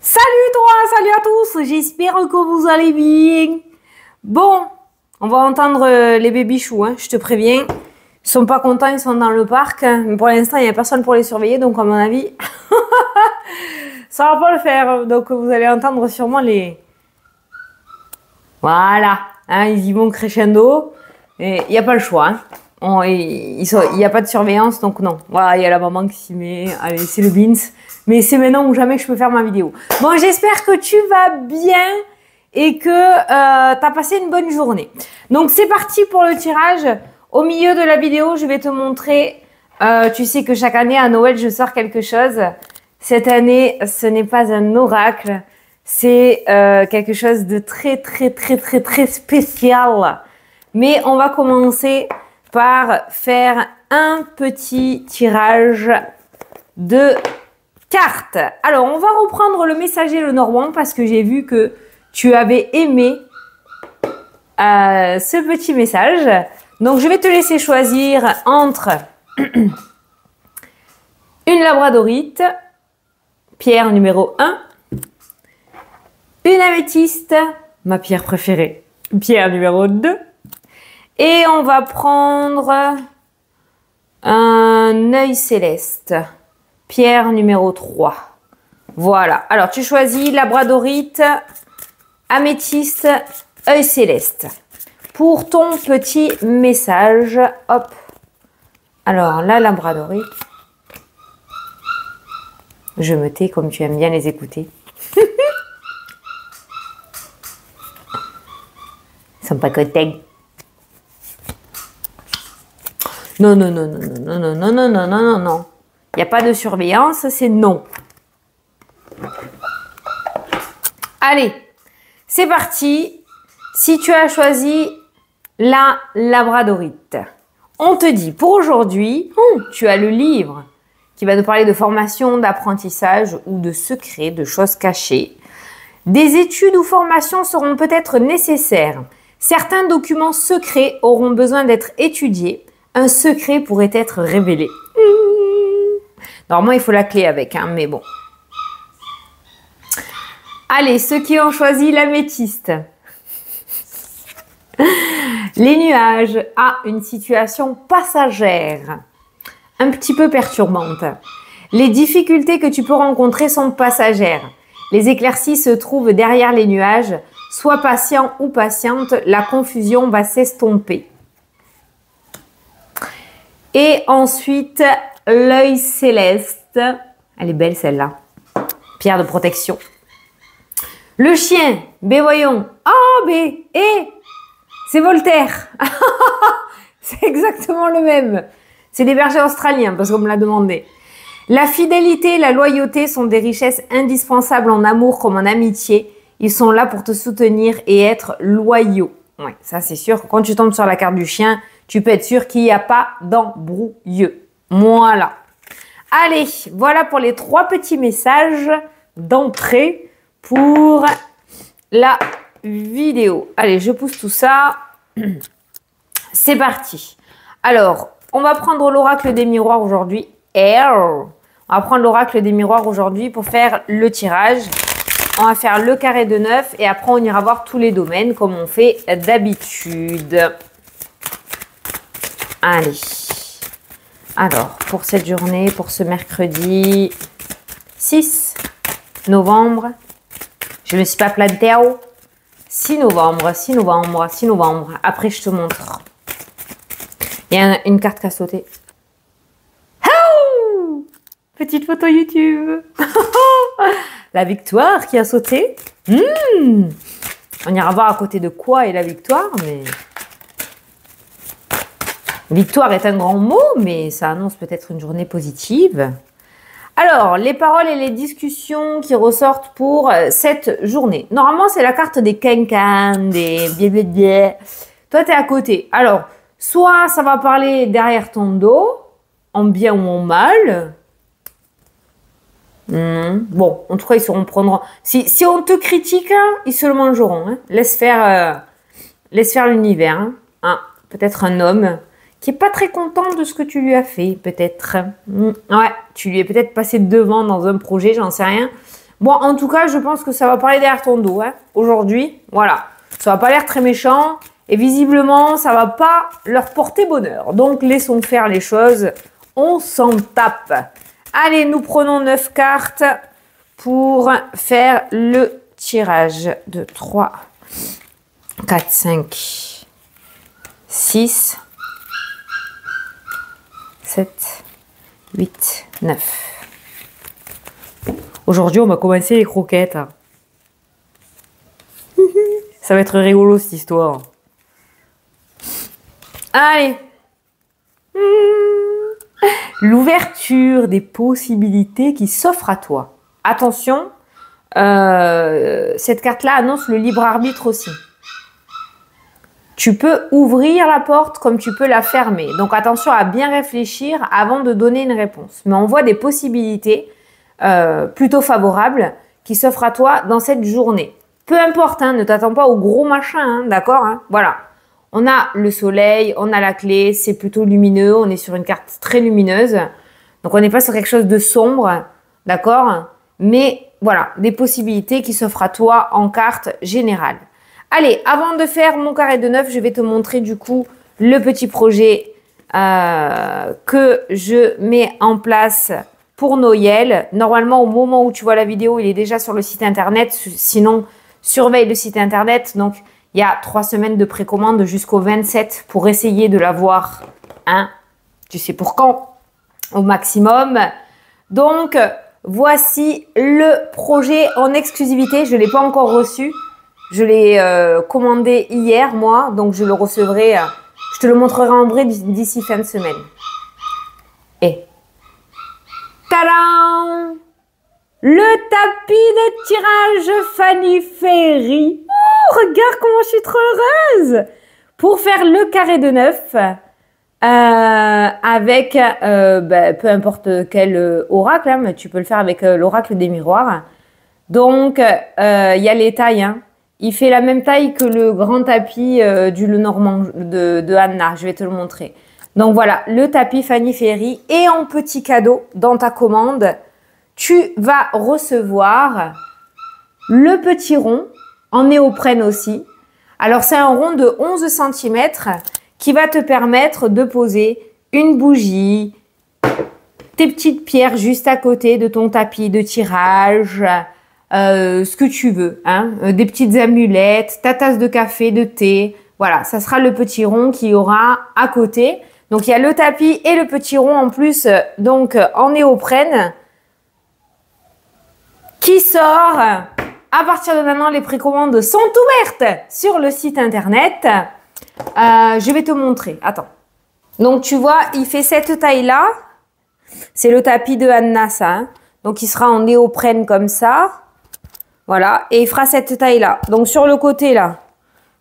Salut toi, salut à tous, j'espère que vous allez bien. Bon, on va entendre les bébichous, hein, je te préviens. Ils sont pas contents, ils sont dans le parc. Mais pour l'instant, il n'y a personne pour les surveiller, donc à mon avis, ça va pas le faire. Donc vous allez entendre sûrement les... Voilà, hein, ils y vont crescendo. Et il n'y a pas le choix, hein. Il n'y a pas de surveillance, donc non. Voilà, il y a la maman qui s'y met. Allez, c'est le beans. Mais c'est maintenant ou jamais que je peux faire ma vidéo. Bon, j'espère que tu vas bien et que tu as passé une bonne journée. Donc, c'est parti pour le tirage. Au milieu de la vidéo, je vais te montrer. Tu sais que chaque année, à Noël, je sors quelque chose. Cette année, ce n'est pas un oracle. C'est quelque chose de très spécial. Mais on va commencer par faire un petit tirage de cartes. Alors, on va reprendre le messager le Lenormand parce que j'ai vu que tu avais aimé ce petit message. Donc, je vais te laisser choisir entre une labradorite, pierre numéro 1, une améthyste, ma pierre préférée, pierre numéro 2, et on va prendre un œil céleste, pierre numéro 3. Voilà. Alors, tu choisis labradorite, améthyste, œil céleste. Pour ton petit message, hop. Alors, la labradorite. Je me tais comme tu aimes bien les écouter. Ils sont pas contents. Non. Il n'y a pas de surveillance, c'est non. Allez, c'est parti. Si tu as choisi la labradorite, on te dit pour aujourd'hui, tu as le livre qui va nous parler de formation, d'apprentissage ou de secrets, de choses cachées. Des études ou formations seront peut-être nécessaires. Certains documents secrets auront besoin d'être étudiés. Un secret pourrait être révélé. Normalement, il faut la clé avec, hein, mais bon. Allez, ceux qui ont choisi l'améthyste. Les nuages. Ah, une situation passagère. Un petit peu perturbante. Les difficultés que tu peux rencontrer sont passagères. Les éclaircies se trouvent derrière les nuages. Sois patient ou patiente, la confusion va s'estomper. Et ensuite, l'œil céleste. Elle est belle celle-là. Pierre de protection. Le chien. B, voyons. Ah, B. Et c'est Voltaire. C'est exactement le même. C'est des bergers australiens parce qu'on me l'a demandé. La fidélité et la loyauté sont des richesses indispensables en amour comme en amitié. Ils sont là pour te soutenir et être loyaux. Ouais, ça c'est sûr que quand tu tombes sur la carte du chien, tu peux être sûr qu'il n'y a pas d'embrouilleux. Voilà. Allez, voilà pour les 3 petits messages d'entrée pour la vidéo. Allez, je pousse tout ça. C'est parti. Alors, on va prendre l'oracle des miroirs aujourd'hui. On va prendre l'oracle des miroirs aujourd'hui pour faire le tirage. On va faire le carré de 9 et après on ira voir tous les domaines comme on fait d'habitude. Allez. Alors, pour cette journée, pour ce mercredi 6 novembre, je ne me suis pas plantée à haut. 6 novembre. Après, je te montre. Il y a une carte qui a sauté. Oh, petite photo YouTube. La victoire qui a sauté. On ira voir à côté de quoi est la victoire, mais... Victoire est un grand mot, mais ça annonce peut-être une journée positive. Alors, les paroles et les discussions qui ressortent pour cette journée. Normalement, c'est la carte des cancans, des biais. Toi, tu es à côté. Alors, soit ça va parler derrière ton dos, en bien ou en mal. Bon, en tout cas, ils sauront prendre... Si on te critique, hein, ils se le mangeront. Hein. Laisse faire l'univers. Hein. Peut-être un homme qui est pas très content de ce que tu lui as fait, peut-être. Ouais, tu lui es peut-être passé devant dans un projet, j'en sais rien. Bon, en tout cas, je pense que ça va parler derrière ton dos, hein, aujourd'hui. Voilà. Ça va pas l'air très méchant. Et visiblement, ça va pas leur porter bonheur. Donc, laissons faire les choses. On s'en tape. Allez, nous prenons 9 cartes pour faire le tirage de 3, 4, 5, 6, 7, 8, 9. Aujourd'hui, on va commencer les croquettes. Ça va être rigolo, cette histoire. Allez. L'ouverture des possibilités qui s'offrent à toi. Attention, cette carte-là annonce le libre arbitre aussi. Tu peux ouvrir la porte comme tu peux la fermer. Donc, attention à bien réfléchir avant de donner une réponse. Mais on voit des possibilités plutôt favorables qui s'offrent à toi dans cette journée. Peu importe, hein, ne t'attends pas au gros machin, hein, d'accord, hein, voilà. On a le soleil, on a la clé, c'est plutôt lumineux, on est sur une carte très lumineuse. Donc, on n'est pas sur quelque chose de sombre, d'accord? Mais voilà, des possibilités qui s'offrent à toi en carte générale. Allez, avant de faire mon carré de 9, je vais te montrer du coup le petit projet que je mets en place pour Noël. Normalement, au moment où tu vois la vidéo, il est déjà sur le site internet. Sinon, surveille le site internet. Donc, il y a 3 semaines de précommande jusqu'au 27 pour essayer de l'avoir, hein, tu sais pour quand, au maximum. Donc, voici le projet en exclusivité. Je ne l'ai pas encore reçu. Je l'ai commandé hier, moi. Donc, je le recevrai. Je te le montrerai en vrai d'ici fin de semaine. Et tadam! Le tapis de tirage Fanny Ferry. Oh, regarde comment je suis trop heureuse! Pour faire le carré de 9 avec peu importe quel oracle, hein, mais tu peux le faire avec l'oracle des miroirs. Donc, il y a les tailles. Hein. Il fait la même taille que le grand tapis du Lenormand de Anna. Je vais te le montrer. Donc voilà, le tapis Fanny Ferry. Et en petit cadeau, dans ta commande, tu vas recevoir le petit rond en néoprène aussi. Alors, c'est un rond de 11 cm qui va te permettre de poser une bougie, tes petites pierres juste à côté de ton tapis de tirage, ce que tu veux, hein, des petites amulettes, ta tasse de café, de thé. Voilà, ça sera le petit rond qu'il y aura à côté. Donc, il y a le tapis et le petit rond en plus, donc en néoprène, qui sort. À partir de maintenant, les précommandes sont ouvertes sur le site internet. Je vais te montrer. Attends. Donc, tu vois, il fait cette taille-là. C'est le tapis de Anna, ça. Hein. Donc, il sera en néoprène comme ça. Voilà. Et il fera cette taille-là. Donc, sur le côté, là,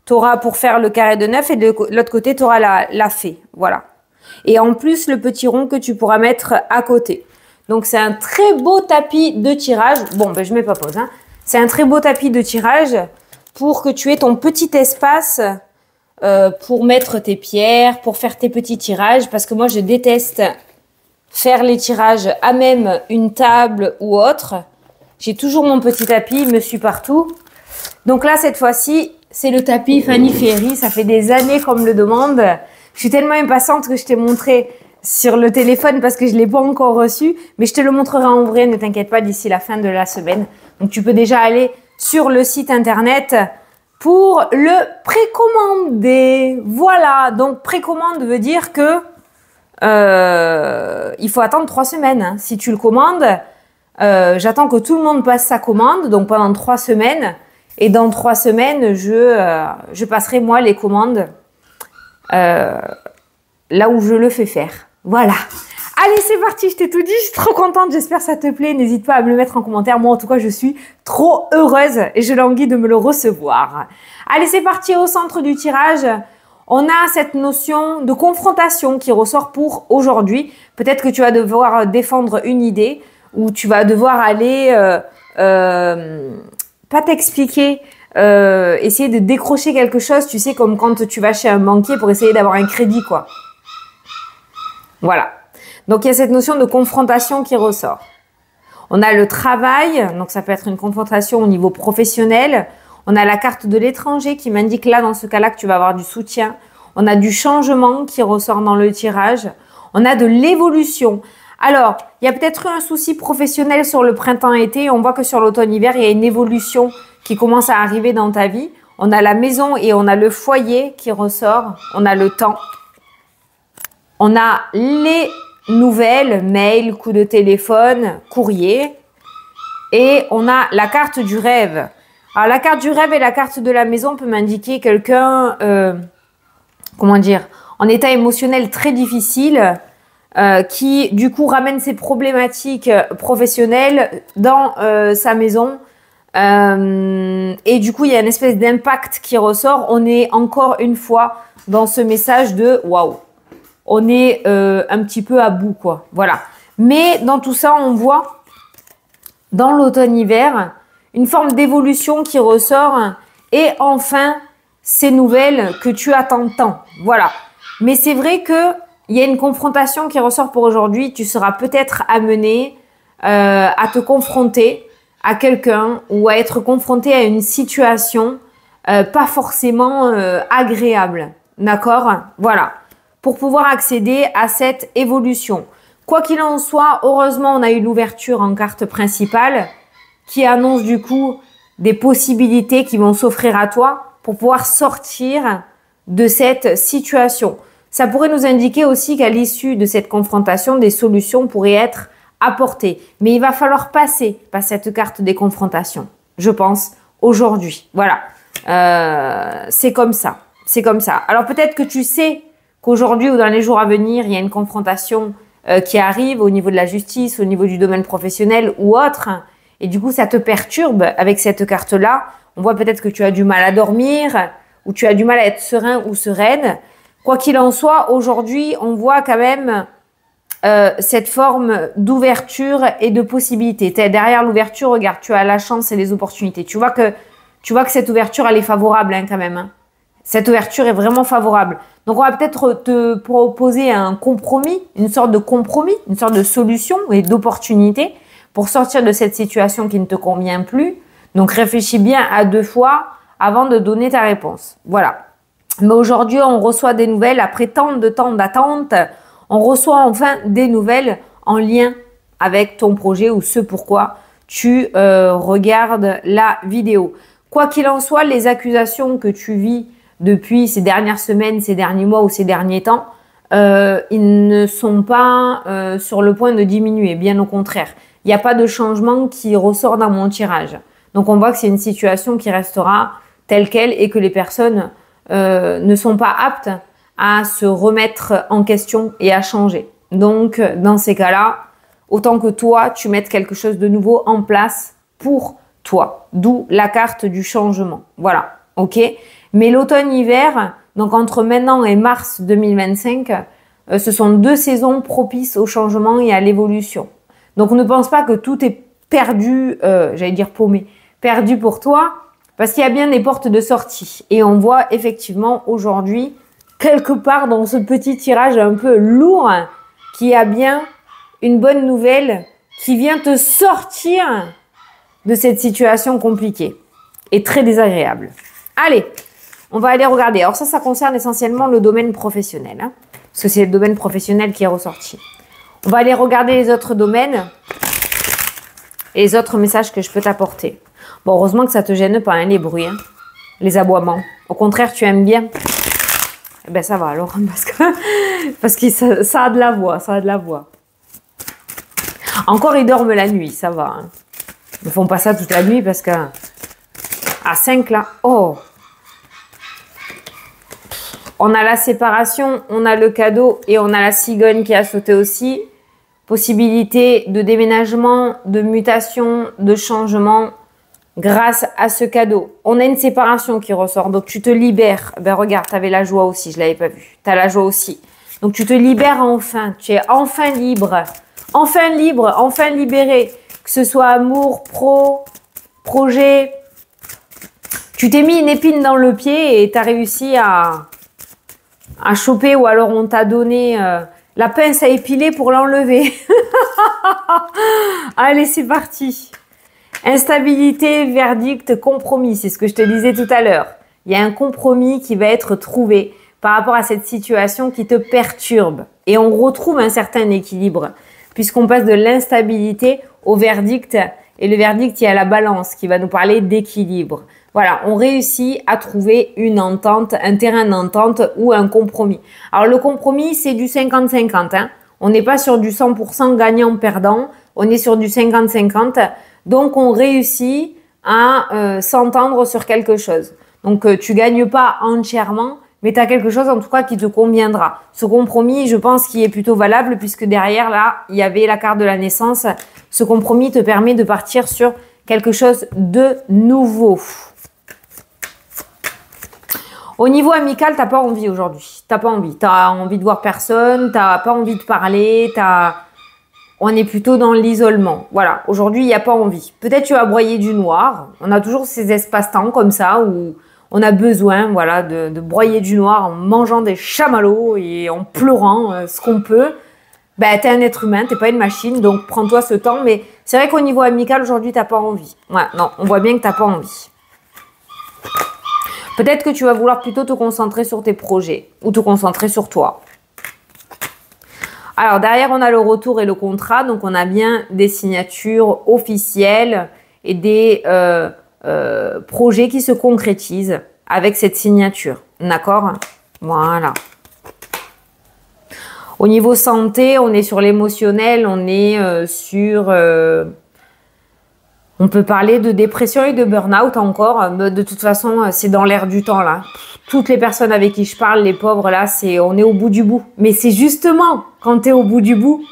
tu auras pour faire le carré de 9 et de l'autre côté, tu auras la fée. Voilà. Et en plus, le petit rond que tu pourras mettre à côté. Donc, c'est un très beau tapis de tirage. Bon, ben, je mets pas pause. Hein. C'est un très beau tapis de tirage pour que tu aies ton petit espace pour mettre tes pierres, pour faire tes petits tirages. Parce que moi, je déteste faire les tirages à même une table ou autre. J'ai toujours mon petit tapis, il me suit partout. Donc là, cette fois-ci, c'est le tapis Fanny Ferry. Ça fait des années qu'on me le demande. Je suis tellement impatiente que je t'ai montré sur le téléphone parce que je ne l'ai pas encore reçu. Mais je te le montrerai en vrai, ne t'inquiète pas, d'ici la fin de la semaine. Donc, tu peux déjà aller sur le site internet pour le précommander. Voilà, donc précommande veut dire que il faut attendre 3 semaines. Hein. Si tu le commandes, j'attends que tout le monde passe sa commande, donc pendant 3 semaines. Et dans 3 semaines, je passerai moi les commandes là où je le fais faire. Voilà. Allez, c'est parti, je t'ai tout dit, je suis trop contente, j'espère que ça te plaît. N'hésite pas à me le mettre en commentaire. Moi, en tout cas, je suis trop heureuse et je languis de me le recevoir. Allez, c'est parti, au centre du tirage. On a cette notion de confrontation qui ressort pour aujourd'hui. Peut-être que tu vas devoir défendre une idée ou tu vas devoir aller, pas t'expliquer, essayer de décrocher quelque chose, tu sais, comme quand tu vas chez un banquier pour essayer d'avoir un crédit, quoi. Voilà. Donc, il y a cette notion de confrontation qui ressort. On a le travail, donc ça peut être une confrontation au niveau professionnel. On a la carte de l'étranger qui m'indique là, dans ce cas-là, que tu vas avoir du soutien. On a du changement qui ressort dans le tirage. On a de l'évolution. Alors, il y a peut-être eu un souci professionnel sur le printemps-été. On voit que sur l'automne-hiver, il y a une évolution qui commence à arriver dans ta vie. On a la maison et on a le foyer qui ressort. On a le temps. On a les nouvelles, mail, coup de téléphone, courrier. Et on a la carte du rêve. Alors, la carte du rêve et la carte de la maison peut m'indiquer quelqu'un, comment dire, en état émotionnel très difficile, qui, du coup, ramène ses problématiques professionnelles dans sa maison. Et du coup, il y a une espèce d'impact qui ressort. On est encore une fois dans ce message de waouh. On est un petit peu à bout, quoi. Voilà. Mais dans tout ça, on voit dans l'automne-hiver une forme d'évolution qui ressort et enfin ces nouvelles que tu attends tant. Voilà. Mais c'est vrai que il y a une confrontation qui ressort pour aujourd'hui. Tu seras peut-être amené à te confronter à quelqu'un ou à être confronté à une situation pas forcément agréable. D'accord? Voilà. Pour pouvoir accéder à cette évolution. Quoi qu'il en soit, heureusement, on a eu l'ouverture en carte principale qui annonce du coup des possibilités qui vont s'offrir à toi pour pouvoir sortir de cette situation. Ça pourrait nous indiquer aussi qu'à l'issue de cette confrontation, des solutions pourraient être apportées. Mais il va falloir passer par cette carte des confrontations, je pense, aujourd'hui. Voilà, c'est comme ça. C'est comme ça. Alors peut-être que tu sais qu'aujourd'hui ou dans les jours à venir, il y a une confrontation qui arrive au niveau de la justice, au niveau du domaine professionnel ou autre. Et du coup, ça te perturbe avec cette carte-là. On voit peut-être que tu as du mal à dormir ou tu as du mal à être serein ou sereine. Quoi qu'il en soit, aujourd'hui, on voit quand même cette forme d'ouverture et de possibilité. Derrière l'ouverture, regarde, tu as la chance et les opportunités. Tu vois que cette ouverture, elle est favorable hein, quand même. Hein. Cette ouverture est vraiment favorable. Donc, on va peut-être te proposer un compromis, une sorte de compromis, une sorte de solution et d'opportunité pour sortir de cette situation qui ne te convient plus. Donc, réfléchis bien à 2 fois avant de donner ta réponse. Voilà. Mais aujourd'hui, on reçoit des nouvelles après tant de temps d'attente. On reçoit enfin des nouvelles en lien avec ton projet ou ce pourquoi tu regardes la vidéo. Quoi qu'il en soit, les accusations que tu vis depuis ces dernières semaines, ces derniers mois ou ces derniers temps, ils ne sont pas sur le point de diminuer, bien au contraire. Il n'y a pas de changement qui ressort dans mon tirage. Donc, on voit que c'est une situation qui restera telle qu'elle et que les personnes ne sont pas aptes à se remettre en question et à changer. Donc, dans ces cas-là, autant que toi, tu mettes quelque chose de nouveau en place pour toi. D'où la carte du changement. Voilà, ok? Mais l'automne-hiver, donc entre maintenant et mars 2025, ce sont 2 saisons propices au changement et à l'évolution. Donc, ne pense pas que tout est perdu, j'allais dire paumé, perdu pour toi, parce qu'il y a bien des portes de sortie. Et on voit effectivement aujourd'hui, quelque part dans ce petit tirage un peu lourd, qu'il y a bien une bonne nouvelle qui vient te sortir de cette situation compliquée et très désagréable. Allez, on va aller regarder. Alors ça concerne essentiellement le domaine professionnel, hein, parce que c'est le domaine professionnel qui est ressorti. On va aller regarder les autres domaines et les autres messages que je peux t'apporter. Bon, heureusement que ça te gêne pas, hein, les bruits, hein, les aboiements. Au contraire, tu aimes bien. Eh ben ça va alors, parce que ça a de la voix, ça a de la voix. Encore, ils dorment la nuit, ça va. Hein. Ils ne font pas ça toute la nuit parce que à 5 là, oh. On a la séparation, on a le cadeau et on a la cigogne qui a sauté aussi. Possibilité de déménagement, de mutation, de changement grâce à ce cadeau. On a une séparation qui ressort, donc tu te libères. Ben regarde, tu avais la joie aussi, je ne l'avais pas vu. Tu as la joie aussi. Donc tu te libères enfin, tu es enfin libre, enfin libéré. Que ce soit amour, projet. Tu t'es mis une épine dans le pied et tu as réussi à choper ou alors on t'a donné la pince à épiler pour l'enlever. Allez, c'est parti. Instabilité, verdict, compromis. C'est ce que je te disais tout à l'heure. Il y a un compromis qui va être trouvé par rapport à cette situation qui te perturbe. Et on retrouve un certain équilibre puisqu'on passe de l'instabilité au verdict. Et le verdict, il y a la balance qui va nous parler d'équilibre. Voilà, on réussit à trouver une entente, un terrain d'entente ou un compromis. Alors le compromis, c'est du 50-50. Hein. On n'est pas sur du 100% gagnant-perdant, on est sur du 50-50. Donc on réussit à s'entendre sur quelque chose. Donc tu gagnes pas entièrement, mais tu as quelque chose en tout cas qui te conviendra. Ce compromis, je pense qu'il est plutôt valable puisque derrière là, il y avait la carte de la naissance. Ce compromis te permet de partir sur quelque chose de nouveau. Au niveau amical, t'as pas envie aujourd'hui. T'as pas envie. T'as envie de voir personne. T'as pas envie de parler. On est plutôt dans l'isolement. Voilà. Aujourd'hui, il n'y a pas envie. Peut-être tu vas broyer du noir. On a toujours ces espaces-temps comme ça où on a besoin, voilà, de broyer du noir en mangeant des chamallows et en pleurant ce qu'on peut. Ben, t'es un être humain, t'es pas une machine, donc prends-toi ce temps. Mais c'est vrai qu'au niveau amical, aujourd'hui, t'as pas envie. Ouais, non, on voit bien que t'as pas envie. Peut-être que tu vas vouloir plutôt te concentrer sur tes projets ou te concentrer sur toi. Alors, derrière, on a le retour et le contrat. Donc, on a bien des signatures officielles et des projets qui se concrétisent avec cette signature. D'accord? Voilà. Au niveau santé, on est sur l'émotionnel, on est sur... on peut parler de dépression et de burn-out encore. De toute façon, c'est dans l'air du temps là. Toutes les personnes avec qui je parle, les pauvres là, on est au bout du bout. Mais c'est justement quand tu es au bout du bout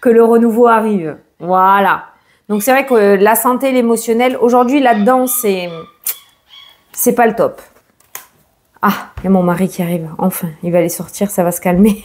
que le renouveau arrive. Voilà. Donc c'est vrai que la santé, l'émotionnel, aujourd'hui là-dedans, c'est pas le top. Ah, il y a mon mari qui arrive. Enfin, il va aller sortir, ça va se calmer.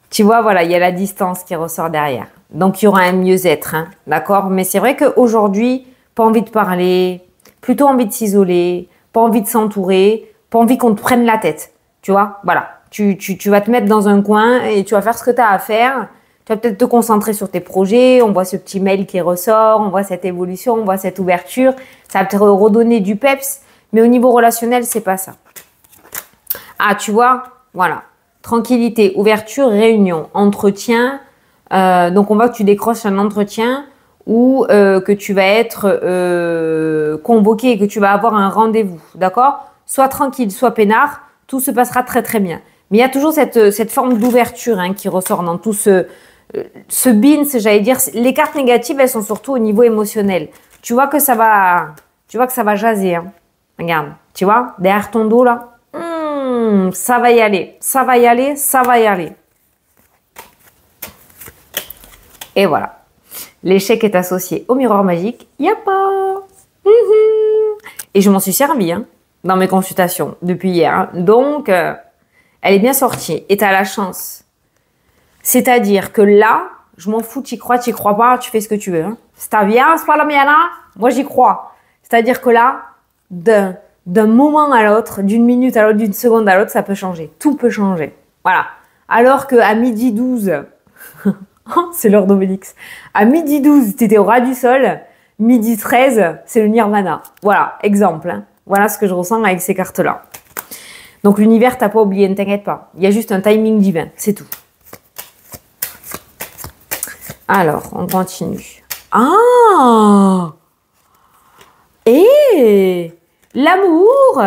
Tu vois, voilà, il y a la distance qui ressort derrière. Donc, il y aura un mieux-être, hein, d'accord? Mais c'est vrai qu'aujourd'hui, pas envie de parler, plutôt envie de s'isoler, pas envie de s'entourer, pas envie qu'on te prenne la tête. Tu vois, voilà. Tu vas te mettre dans un coin et tu vas faire ce que tu as à faire. Tu vas peut-être te concentrer sur tes projets. On voit ce petit mail qui ressort, on voit cette évolution, on voit cette ouverture. Ça va te redonner du peps. Mais au niveau relationnel, c'est pas ça. Ah, tu vois, voilà. Tranquillité, ouverture, réunion, entretien. Donc, on voit que tu décroches un entretien ou que tu vas être convoqué, que tu vas avoir un rendez-vous. D'accord? Soit tranquille, soit peinard. Tout se passera très, très bien. Mais il y a toujours cette forme d'ouverture hein, qui ressort dans tout ce bins, j'allais dire. Les cartes négatives, elles sont surtout au niveau émotionnel. Tu vois que ça va jaser. Hein. Regarde, tu vois, derrière ton dos là. Ça va y aller, ça va y aller, ça va y aller. Et voilà. L'échec est associé au miroir magique. Yapa. Et je m'en suis servi hein, dans mes consultations depuis hier. Hein. Donc, elle est bien sortie. Et tu as la chance. C'est-à-dire que là, je m'en fous, tu y crois pas, tu fais ce que tu veux. Hein. C'est ta vie, c'est pas la mienne. Moi, j'y crois. C'est-à-dire que là, d'un moment à l'autre, d'une minute à l'autre, d'une seconde à l'autre, ça peut changer. Tout peut changer. Voilà. Alors qu'à midi 12, c'est l'heure d'Obélix. À midi 12, tu étais au ras du sol. Midi 13, c'est le nirvana. Voilà, exemple. Hein. Voilà ce que je ressens avec ces cartes-là. Donc l'univers, t'as pas oublié, ne t'inquiète pas. Il y a juste un timing divin, c'est tout. Alors, on continue. Ah! Et l'amour!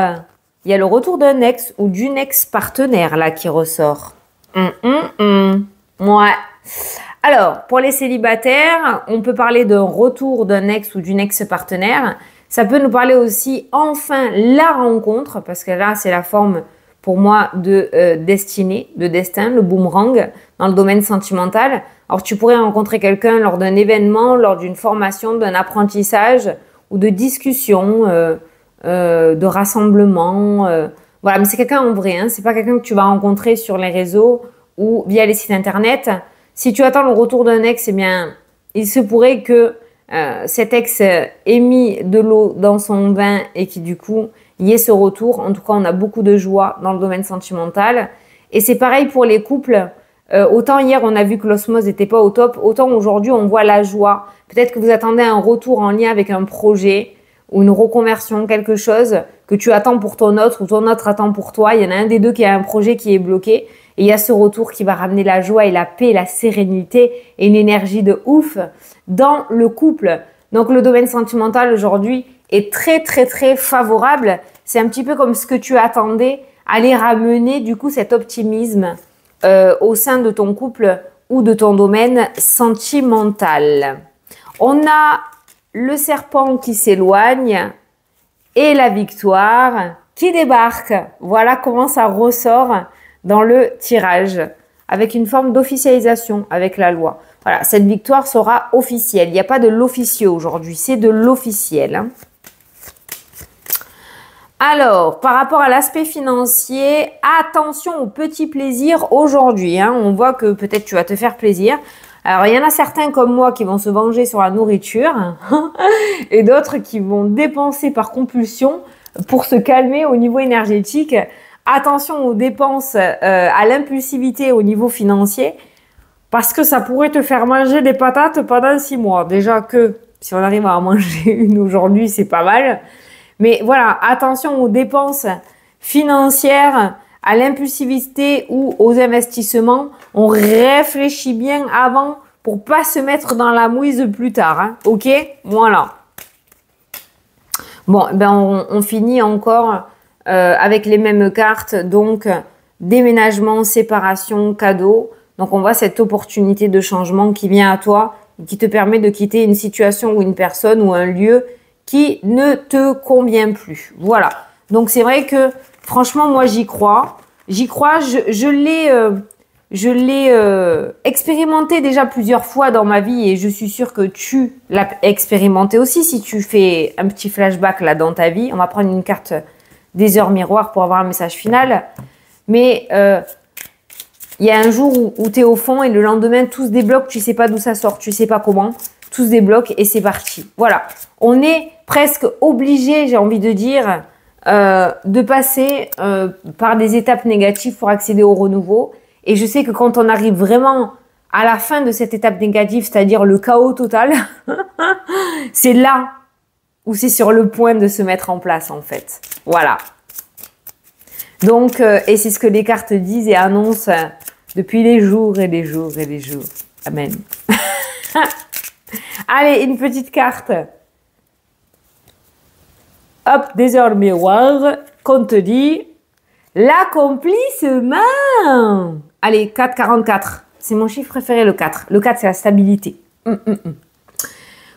Il y a le retour d'un ex ou d'une ex-partenaire là qui ressort. Ouais. Alors, pour les célibataires, on peut parler d'un retour d'un ex ou d'une ex-partenaire. Ça peut nous parler aussi, enfin, la rencontre, parce que là, c'est la forme, pour moi, de destinée, de destin, le boomerang, dans le domaine sentimental. Alors, tu pourrais rencontrer quelqu'un lors d'un événement, lors d'une formation, d'un apprentissage ou de discussion, de rassemblement. Voilà, mais c'est quelqu'un en vrai, hein. C'est pas quelqu'un que tu vas rencontrer sur les réseaux ou via les sites internet. Si tu attends le retour d'un ex, eh bien, il se pourrait que cet ex ait mis de l'eau dans son vin et qui du coup y ait ce retour. En tout cas, on a beaucoup de joie dans le domaine sentimental. Et c'est pareil pour les couples Autant hier, on a vu que l'osmose n'était pas au top, autant aujourd'hui, on voit la joie. Peut-être que vous attendez un retour en lien avec un projet ou une reconversion, quelque chose que tu attends pour ton autre ou ton autre attend pour toi. Il y en a un des deux qui a un projet qui est bloqué et il y a ce retour qui va ramener la joie et la paix, la sérénité et une énergie de ouf dans le couple. Donc, le domaine sentimental aujourd'hui est très, très, très favorable. C'est un petit peu comme ce que tu attendais, aller ramener du coup cet optimisme au sein de ton couple ou de ton domaine sentimental. On a le serpent qui s'éloigne et la victoire qui débarque. Voilà comment ça ressort dans le tirage, avec une forme d'officialisation avec la loi. Voilà, cette victoire sera officielle. Il n'y a pas de l'officieux aujourd'hui, c'est de l'officiel, hein. Alors, par rapport à l'aspect financier, attention aux petits plaisirs aujourd'hui, hein. On voit que peut-être tu vas te faire plaisir. Alors, il y en a certains comme moi qui vont se venger sur la nourriture et d'autres qui vont dépenser par compulsion pour se calmer au niveau énergétique. Attention aux dépenses, à l'impulsivité au niveau financier parce que ça pourrait te faire manger des patates pendant 6 mois. Déjà que si on arrive à en manger une aujourd'hui, c'est pas mal. Mais voilà, attention aux dépenses financières, à l'impulsivité ou aux investissements. On réfléchit bien avant pour pas se mettre dans la mouise plus tard, hein. Ok? Voilà. Bon, ben on finit encore avec les mêmes cartes. Donc, déménagement, séparation, cadeau. Donc, on voit cette opportunité de changement qui vient à toi et qui te permet de quitter une situation ou une personne ou un lieu qui ne te convient plus. Voilà. Donc, c'est vrai que, franchement, moi, j'y crois. J'y crois. Je l'ai expérimenté déjà plusieurs fois dans ma vie et je suis sûre que tu l'as expérimenté aussi. Si tu fais un petit flashback là dans ta vie, on va prendre une carte des heures miroirs pour avoir un message final. Mais il y a un jour où tu es au fond et le lendemain, tout se débloque. Tu sais pas d'où ça sort, tu sais pas comment. Tout se débloque et c'est parti. Voilà. On est presque obligé, j'ai envie de dire, de passer par des étapes négatives pour accéder au renouveau. Et je sais que quand on arrive vraiment à la fin de cette étape négative, c'est-à-dire le chaos total, c'est là où c'est sur le point de se mettre en place en fait. Voilà. Donc, et c'est ce que les cartes disent et annoncent depuis des jours et des jours et des jours. Amen. Allez, une petite carte. Hop, des heures miroirs qu'on te dit l'accomplissement. Allez, 4,44. C'est mon chiffre préféré, le 4. Le 4, c'est la stabilité.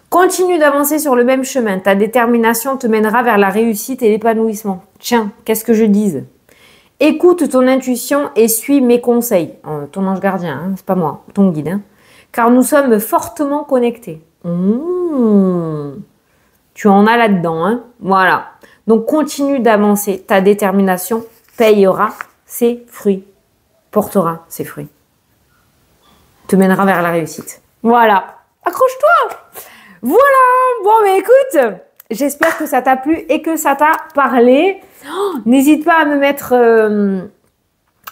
Continue d'avancer sur le même chemin. Ta détermination te mènera vers la réussite et l'épanouissement. Tiens, qu'est-ce que je dise? Écoute ton intuition et suis mes conseils. Ton ange gardien, hein, c'est pas moi, ton guide. Hein. Car nous sommes fortement connectés. Tu en as là-dedans, hein. Voilà. Donc, continue d'avancer. Ta détermination payera ses fruits. Portera ses fruits. Te mènera vers la réussite. Voilà. Accroche-toi. Voilà. Bon, mais écoute, j'espère que ça t'a plu et que ça t'a parlé. N'hésite pas à me mettre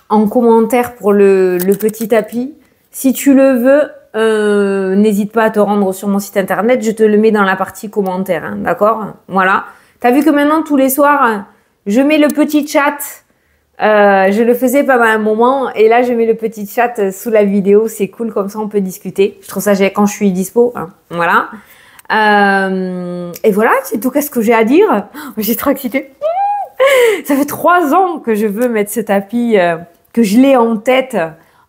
en commentaire pour le petit tapis. Si tu le veux, n'hésite pas à te rendre sur mon site internet. Je te le mets dans la partie commentaire. Hein, d'accord? Voilà. T'as vu que maintenant, tous les soirs, je mets le petit chat. Je le faisais pendant un moment. Et là, je mets le petit chat sous la vidéo. C'est cool, comme ça, on peut discuter. Je trouve ça génial quand je suis dispo. Hein, voilà. Et voilà, c'est tout ce que j'ai à dire. J'ai trop excitée. Ça fait 3 ans que je veux mettre ce tapis, que je l'ai en tête,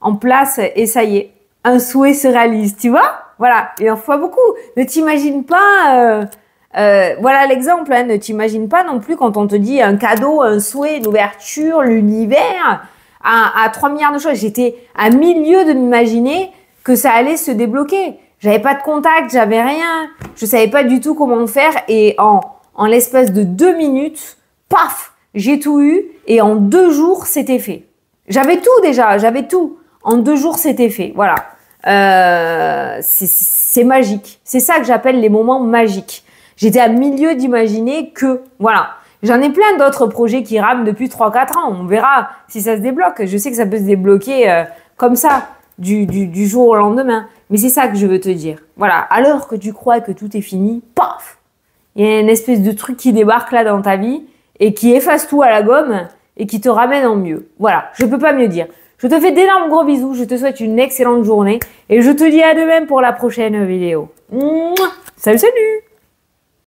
en place. Et ça y est, un souhait se réalise. Tu vois? Voilà, il en faut beaucoup. Ne t'imagine pas... voilà l'exemple, hein, ne t'imagine pas non plus quand on te dit un cadeau, un souhait, une ouverture, l'univers, à 3 milliards de choses. J'étais à milieu de m'imaginer que ça allait se débloquer. J'avais pas de contact, j'avais rien. Je savais pas du tout comment faire et en l'espace de 2 minutes, paf, j'ai tout eu et en 2 jours, c'était fait. J'avais tout déjà, j'avais tout. En 2 jours, c'était fait. Voilà. C'est magique. C'est ça que j'appelle les moments magiques. J'étais à milieu d'imaginer que, voilà. J'en ai plein d'autres projets qui rament depuis 3-4 ans. On verra si ça se débloque. Je sais que ça peut se débloquer comme ça. du jour au lendemain. Mais c'est ça que je veux te dire. Voilà, alors que tu crois que tout est fini, paf, il y a une espèce de truc qui débarque là dans ta vie et qui efface tout à la gomme et qui te ramène en mieux. Voilà, je peux pas mieux dire. Je te fais d'énormes gros bisous, je te souhaite une excellente journée et je te dis à demain pour la prochaine vidéo. Mouah. Salut, salut!